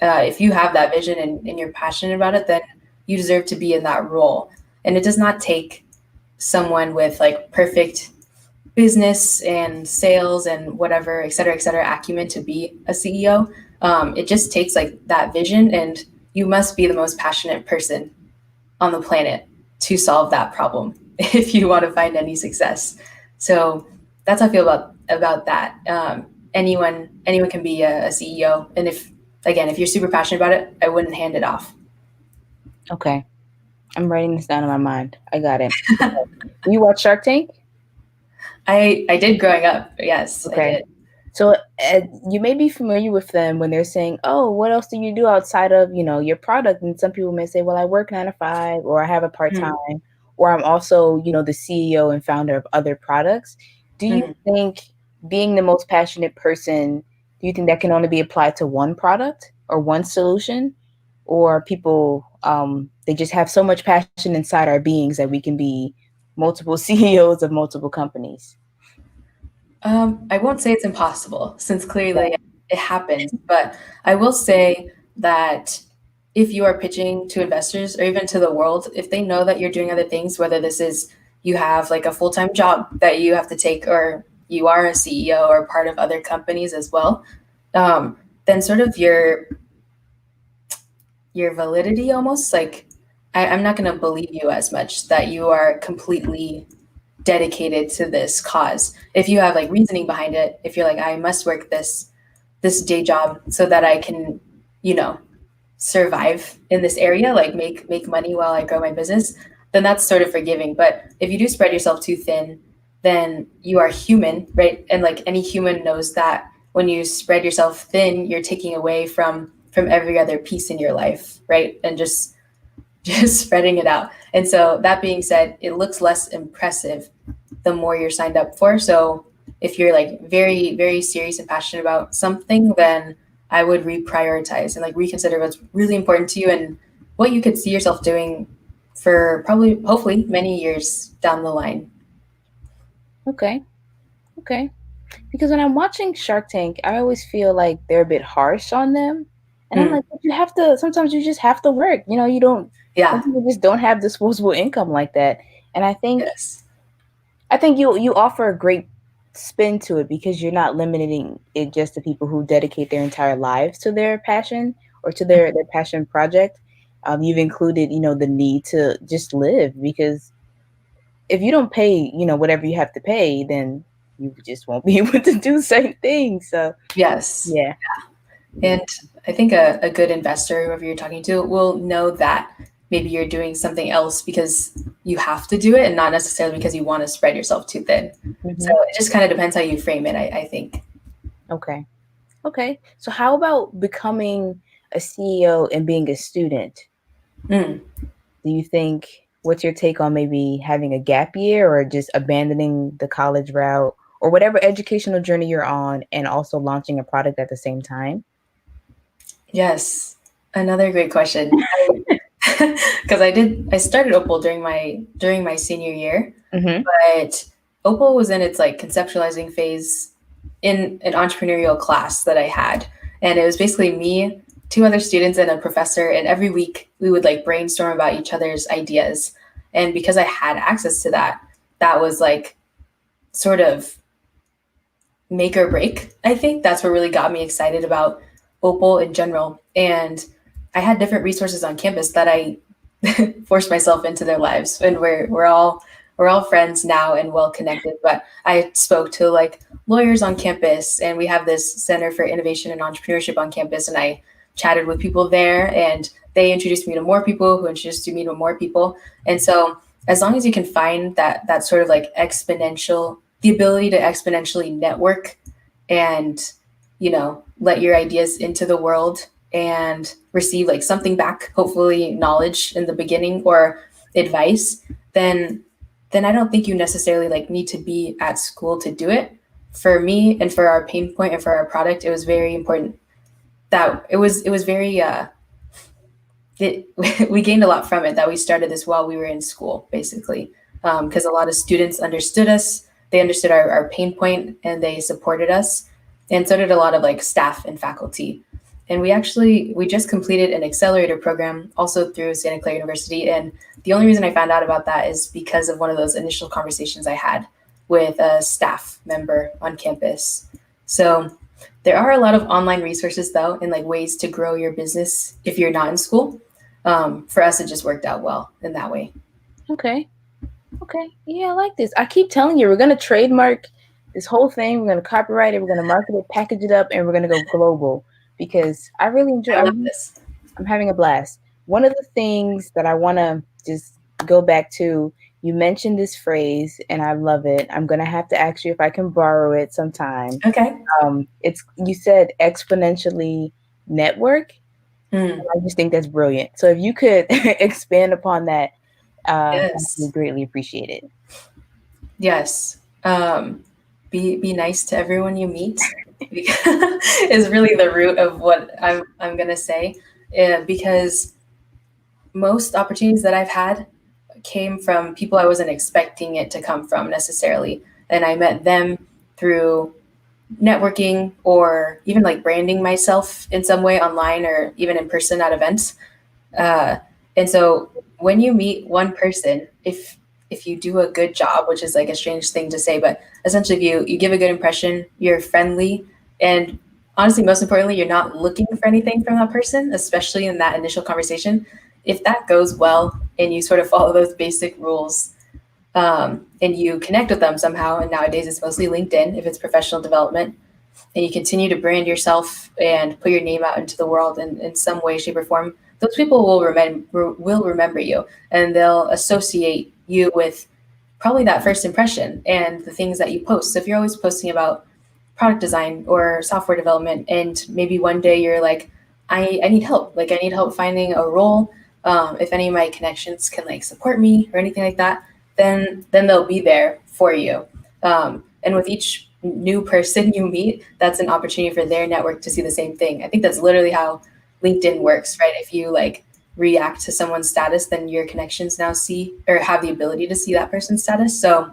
If you have that vision and you're passionate about it, then you deserve to be in that role. And it does not take someone with like perfect business and sales and whatever, et cetera, acumen to be a CEO. It just takes like that vision, and you must be the most passionate person on the planet to solve that problem if you want to find any success. So that's how I feel about that. Anyone can be a CEO, and if you're super passionate about it, I wouldn't hand it off. Okay. I'm writing this down in my mind. I got it. Okay. You watch Shark Tank? I did growing up. Yes, I Okay. did. So you may be familiar with them when they're saying, "Oh, what else do you do outside of, your product?" And some people may say, "Well, I work 9 to 5, or I have a Mm-hmm. part-time, or I'm also, the CEO and founder of other products." Do you Mm-hmm. think being the most passionate person, do you think that can only be applied to one product or one solution? Or people, they just have so much passion inside our beings that we can be multiple CEOs of multiple companies? I won't say it's impossible since clearly it happens, but I will say that if you are pitching to investors or even to the world, if they know that you're doing other things, whether this is you have like a full time job that you have to take, or you are a CEO or part of other companies as well, then sort of your validity almost like I'm not going to believe you as much that you are completely dedicated to this cause. If you have like reasoning behind it, if you're like, I must work this day job so that I can, you know, survive in this area, like make money while I grow my business, then that's sort of forgiving. But if you do spread yourself too thin, then you are human, right? And like any human knows that when you spread yourself thin, you're taking away from every other piece in your life, right? And just just spreading it out. And so that being said, it looks less impressive the more you're signed up for. So if you're like very, very serious and passionate about something, then I would reprioritize and like reconsider what's really important to you and what you could see yourself doing for probably, hopefully, many years down the line. Okay. Okay. Because when I'm watching Shark Tank, I always feel like they're a bit harsh on them. And I'm Mm, like, but you have to, sometimes you just have to work. You don't, some yeah. people just don't have disposable income like that. And Yes. I think you offer a great spin to it because you're not limiting it just to people who dedicate their entire lives to their passion or to their passion project. You've included, the need to just live, because if you don't pay, whatever you have to pay, then you just won't be able to do certain things. So Yes. yeah. And I think a good investor, whoever you're talking to, will know that maybe you're doing something else because you have to do it and not necessarily because you want to spread yourself too thin. So Hmm. it just kind of depends how you frame it, I think. Okay. Okay. So how about becoming a CEO and being a student? Mm. Do you think, what's your take on maybe having a gap year or just abandoning the college route or whatever educational journey you're on and also launching a product at the same time? Yes. Another great question. Because I started Opal during my senior year, Hmm. but Opal was in its like conceptualizing phase in an entrepreneurial class that I had. And it was basically me, two other students, and a professor. And every week we would like brainstorm about each other's ideas. And because I had access to that, that was like sort of make or break. I think that's what really got me excited about Opal in general. And I had different resources on campus that I forced myself into their lives, and we're all friends now and well connected. But I spoke to like lawyers on campus, and we have this Center for Innovation and Entrepreneurship on campus, and I chatted with people there, and they introduced me to more people who introduced me to more people. And so as long as you can find that sort of like exponential, the ability to exponentially network and let your ideas into the world and receive like something back, hopefully knowledge in the beginning or advice, then I don't think you necessarily like need to be at school to do it. For me and for our pain point and for our product, it was very important that it was very it, we gained a lot from it, that we started this while we were in school, basically, because a lot of students understood us, they understood our pain point, and they supported us, and so did a lot of like staff and faculty. And we just completed an accelerator program also through Santa Clara University, and the only reason I found out about that is because of one of those initial conversations I had with a staff member on campus. So there are a lot of online resources though, and like ways to grow your business if you're not in school. For us, it just worked out well in that way. Okay. Okay. Yeah, I like this. I keep telling you, we're gonna trademark this whole thing. We're gonna copyright it. We're gonna market it, package it up, and we're gonna go global because I really enjoy. I love this. I'm having a blast. One of the things that I want to just go back to, you mentioned this phrase, and I love it. I'm gonna have to ask you if I can borrow it sometime. Okay. It's you said exponentially network. Mm, I just think that's brilliant. So if you could expand upon that, I yes. would greatly appreciate it. Yes. Be nice to everyone you meet is really the root of what I'm gonna say. Because most opportunities that I've had came from people I wasn't expecting it to come from necessarily, and I met them through networking or even like branding myself in some way online or even in person at events. Uh, and so when you meet one person, if you do a good job, which is like a strange thing to say, but essentially if you give a good impression, you're friendly, and honestly, most importantly, you're not looking for anything from that person, especially in that initial conversation. If that goes well and you sort of follow those basic rules, and you connect with them somehow, and nowadays it's mostly LinkedIn if it's professional development, and you continue to brand yourself and put your name out into the world in some way, shape, or form, those people will remember you, and they'll associate you with probably that first impression and the things that you post. So if you're always posting about product design or software development, and maybe one day you're like, I need help. Like I need help finding a role. If any of my connections can like support me or anything like that, then they'll be there for you. And with each new person you meet, that's an opportunity for their network to see the same thing. I think that's literally how LinkedIn works, right? If you like react to someone's status, then your connections now see or have the ability to see that person's status. So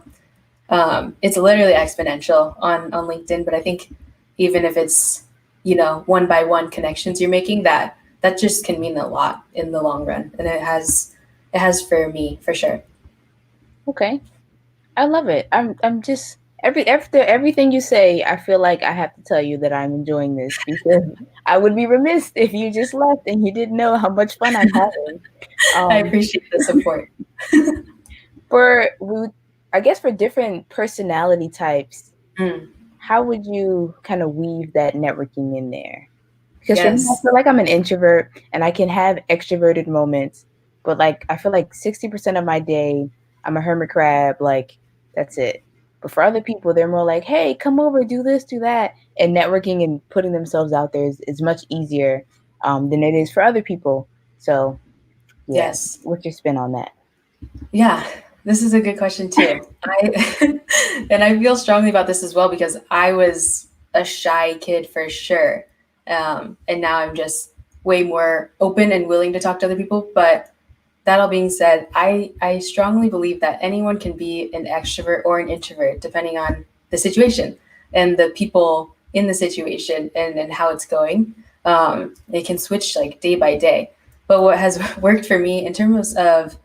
it's literally exponential on LinkedIn. But I think even if it's one by one connections you're making, that just can mean a lot in the long run, and it has for me for sure. Okay. I love it. I'm just after everything you say, I feel like I have to tell you that I'm enjoying this because I would be remiss if you just left and you didn't know how much fun I'm having. I Um, appreciate the support. for we, I guess for different personality types, Mm, how would you kind of weave that networking in there? Because for me, I yes. feel like I'm an introvert and I can have extroverted moments, but like I feel like 60% of my day, I'm a hermit crab, like that's it. But for other people, they're more like, hey, come over, do this, do that. And networking and putting themselves out there is much easier than it is for other people. So, yeah, Yes. what's your spin on that? Yeah, this is a good question too. I and I feel strongly about this as well because I was a shy kid for sure, and now I'm just way more open and willing to talk to other people. But that all being said, I strongly believe that anyone can be an extrovert or an introvert depending on the situation and the people in the situation and how it's going. It can switch like day by day. But what has worked for me in terms of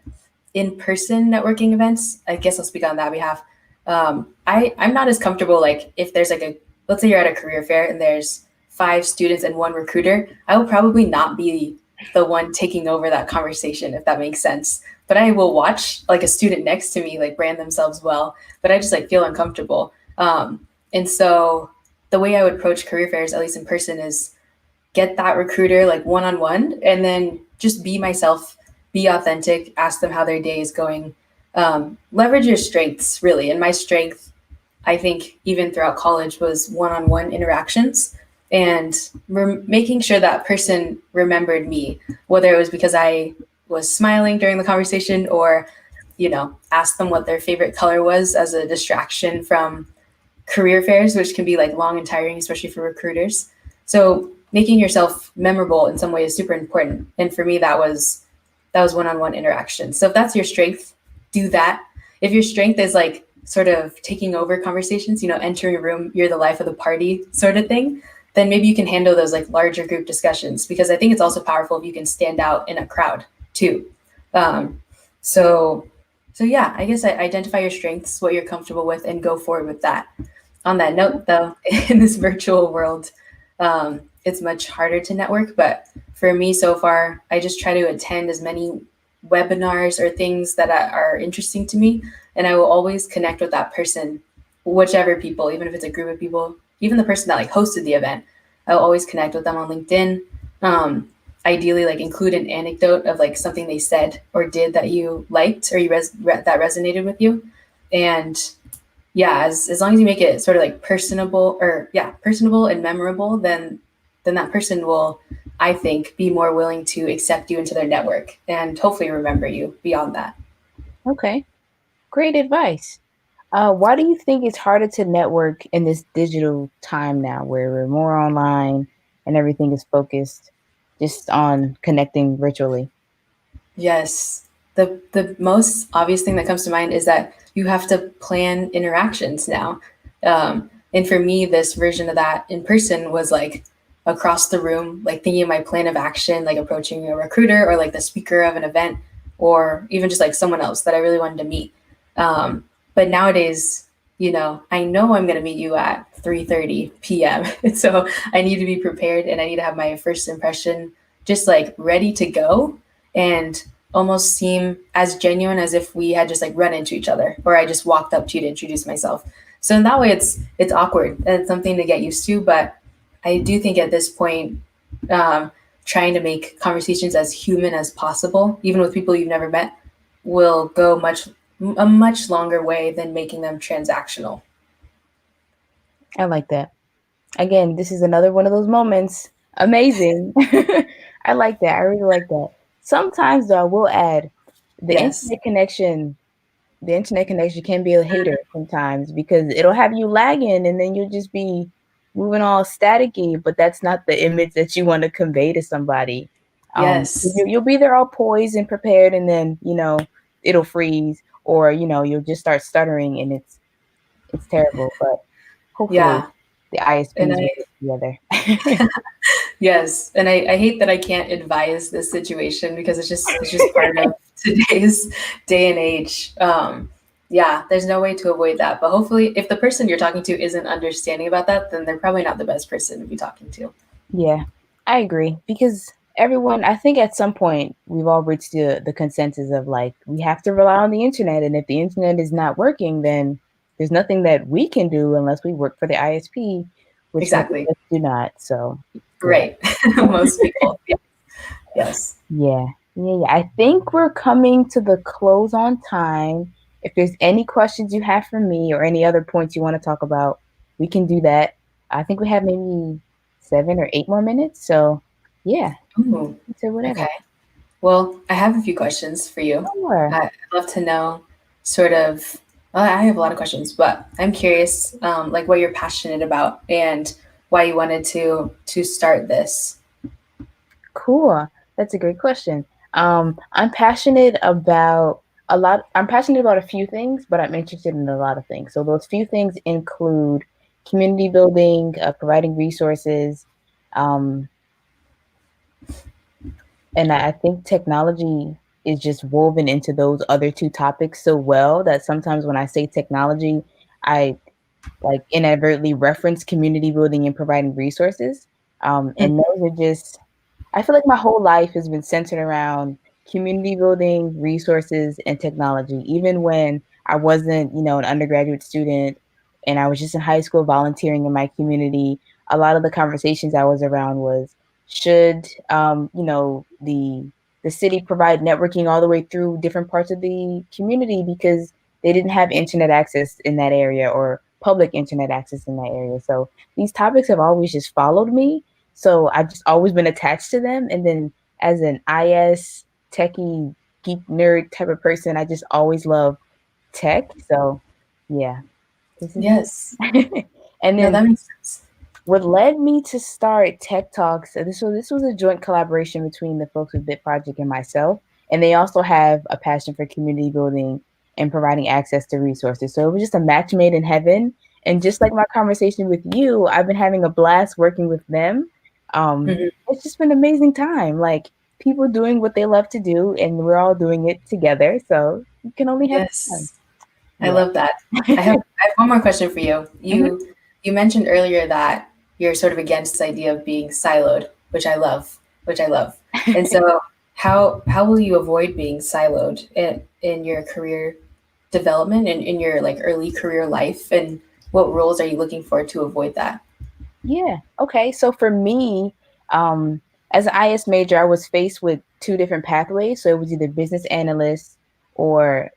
in-person networking events, I guess I'll speak on that behalf. I'm not as comfortable like if there's like let's say you're at a career fair and there's five students and one recruiter, I will probably not be the one taking over that conversation, if that makes sense. But I will watch like a student next to me like brand themselves well, but I just like feel uncomfortable. And so the way I would approach career fairs, at least in person, is get that recruiter like one on one, and then just be myself, be authentic, ask them how their day is going. Leverage your strengths really, and my strength, I think, even throughout college, was one on one interactions and making sure that person remembered me, whether it was because I was smiling during the conversation or, asked them what their favorite color was as a distraction from career fairs, which can be like long and tiring, especially for recruiters. So making yourself memorable in some way is super important. And for me, that was one-on-one interaction. So if that's your strength, do that. If your strength is like sort of taking over conversations, entering a room, you're the life of the party sort of thing, then maybe you can handle those like larger group discussions, because I think it's also powerful if you can stand out in a crowd too. So So yeah, I guess I identify your strengths, what you're comfortable with, and go forward with that. On that note, though, in this virtual world, it's much harder to network. But for me, so far, I just try to attend as many webinars or things that are interesting to me, and I will always connect with that person, whichever people, even if it's a group of people, even the person that like hosted the event, I'll always connect with them on LinkedIn. Um, Ideally, like include an anecdote of like something they said or did that you liked or that resonated with you, and yeah, as long as you make it sort of like personable or yeah, personable and memorable, then that person will, I think, be more willing to accept you into their network and hopefully remember you beyond that. Okay, great advice. Why do you think it's harder to network in this digital time now where we're more online and everything is focused just on connecting virtually? Yes. The most obvious thing that comes to mind is that you have to plan interactions now. And for me, this version of that in person was like across the room, like thinking of my plan of action, like approaching a recruiter or like the speaker of an event, or even just like someone else that I really wanted to meet. But nowadays, I know I'm going to meet you at 3:30 p.m. So I need to be prepared and I need to have my first impression just like ready to go and almost seem as genuine as if we had just like run into each other or I just walked up to you to introduce myself. So in that way it's awkward and it's something to get used to, but I do think at this point um, trying to make conversations as human as possible, even with people you've never met, will go a much longer way than making them transactional. I like that. Again, this is another one of those moments. Amazing. I like that. I really like that. Sometimes though, I will add the Yes. internet connection. The internet connection can be a hater sometimes because it'll have you lagging and then you'll just be moving all staticky, but that's not the image that you want to convey to somebody. Yes. You'll be there all poised and prepared, and then it'll freeze, or you'll just start stuttering, and it's terrible. But hopefully, Yeah. the And ISPs I will get together. Yes, and I hate that I can't advise this situation because it's just part of today's day and age. Yeah, there's no way to avoid that. But hopefully, if the person you're talking to isn't understanding about that, then they're probably not the best person to be talking to. Yeah, I agree because everyone, I think at some point we've all reached the consensus of like we have to rely on the internet, and if the internet is not working, then there's nothing that we can do unless we work for the ISP, which most of Exactly. us do not. So yeah. Right. Most people. Yeah. Yes. Yeah. Yeah, yeah. I think we're coming to the close on time. If there's any questions you have for me or any other points you want to talk about, we can do that. I think we have maybe 7 or 8 more minutes. So yeah, Ooh, so whatever. okay. Well, I have a few questions for you. Sure. I'd love to know sort of, well, I have a lot of questions, but I'm curious, like what you're passionate about and why you wanted to start this. Cool. That's a great question. I'm passionate about I'm passionate about a few things, but I'm interested in a lot of things. So those few things include community building, providing resources, um, and I think technology is just woven into those other two topics so well that sometimes when I say technology, I like inadvertently reference community building and providing resources. And those are just I feel like my whole life has been centered around community building, resources, and technology. Even when I wasn't, an undergraduate student and I was just in high school volunteering in my community, a lot of the conversations I was around was should the city provide networking all the way through different parts of the community because they didn't have internet access in that area or public internet access in that area. So these topics have always just followed me, so I've just always been attached to them. And then as an IS techie geek nerd type of person, I just always love tech. So yeah, this is Yes. it. And No, then that makes sense. what led me to start Tech Talks, this was a joint collaboration between the folks with Bit Project and myself. And they also have a passion for community building and providing access to resources. So it was just a match made in heaven. And just like my conversation with you, I've been having a blast working with them. Mhm. It's just been an amazing time. Like people doing what they love to do, and we're all doing it together. So you can only have fun. Yes. I Yeah. love that. I have one more question for you. Mhm. You mentioned earlier that you're sort of against this idea of being siloed, which I love, which I love. And so how will you avoid being siloed in your career development and in your like early career life, and what roles are you looking for to avoid that? Yeah. Okay. So for me, um, as an IS major, I was faced with two different pathways. So it was either or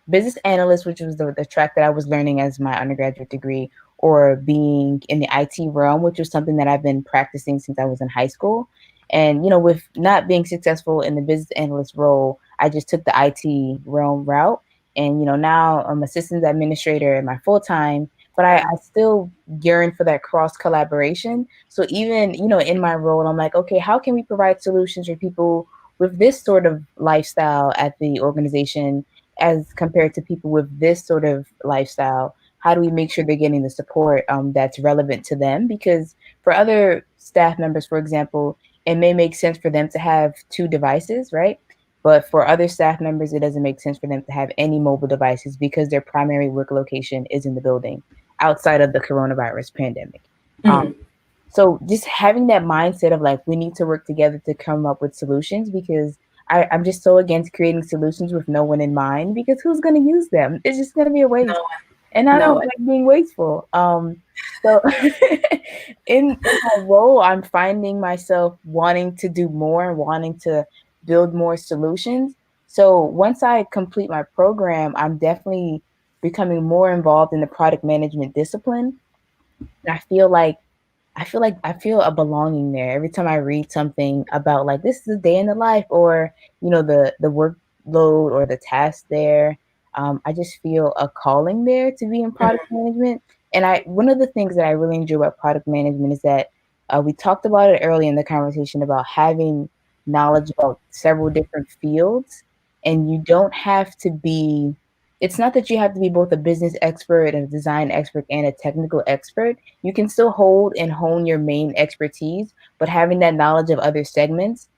business analyst, which was the track that I was learning as my undergraduate degree, or being in the IT realm, which was something that I've been practicing since I was in high school. And with not being successful in the business analyst role, I just took the IT realm route. And now I'm assistant administrator in my full time, but I still yearn for that cross collaboration. So even, in my role, I'm like, okay, how can we provide solutions for people with this sort of lifestyle at the organization as compared to people with this sort of lifestyle? How do we make sure they're getting the support that's relevant to them? Because for other staff members, for example, it may make sense for them to have two devices, right? But for other staff members, it doesn't make sense for them to have any mobile devices because their primary work location is in the building outside of the coronavirus pandemic. Um, Mhm. so just having that mindset of like, we need to work together to come up with solutions, because I'm just so against creating solutions with no one in mind, because who's going to use them? It's just going to be a waste. No, And I don't no. like being wasteful. So in my role, I'm finding myself wanting to do more, wanting to build more solutions. So once I complete my program, I'm definitely becoming more involved in the product management discipline. And I feel a belonging there every time I read something about like this is a day in the life, or the workload or the task there. I just feel a calling there to be in product Mhm. management. And I one of the things that I really enjoy about product management is that we talked about it early in the conversation about having knowledge about several different fields, and you don't have to be. It's not that you have to be both a business expert, a design expert, and a technical expert. You can still hold and hone your main expertise, but having that knowledge of other segments,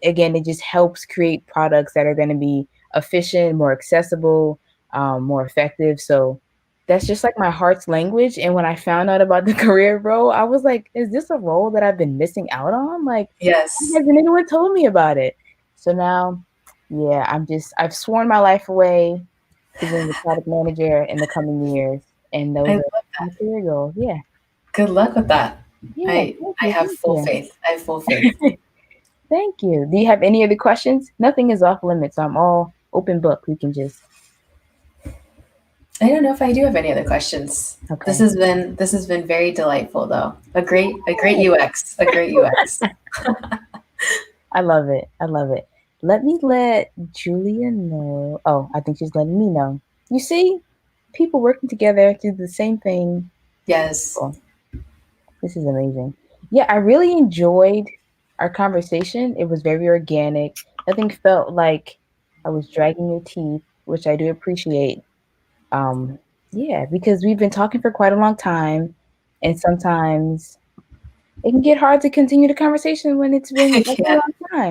again, it just helps create products that are going to be efficient, more accessible, more effective. So that's just like my heart's language. And when I found out about the career role, I was like, is this a role that I've been missing out on? Like, why Yes. hasn't anyone told me about it? So now, yeah, I've sworn my life away to being a product manager in the coming years. And I those are love my that. career goals. Yeah. Good luck with that. Yeah, I thank I you, have thank full you. faith. I have full faith. Thank you. Do you have any other questions? Nothing is off limits. I'm all open book. We can just I don't know if I do have any other questions. okay. This has been very delightful though. A great UX. A great UX. I love it. I love it. Let Julia know. Oh, I think she's letting me know. You see, people working together to do the same thing. Yes. Cool. This is amazing. Yeah, I really enjoyed our conversation. It was very organic. Nothing felt like I was dragging your teeth, which I do appreciate. Um, yeah, because we've been talking for quite a long time, and sometimes it can get hard to continue the conversation when it's been a very Yeah. long time.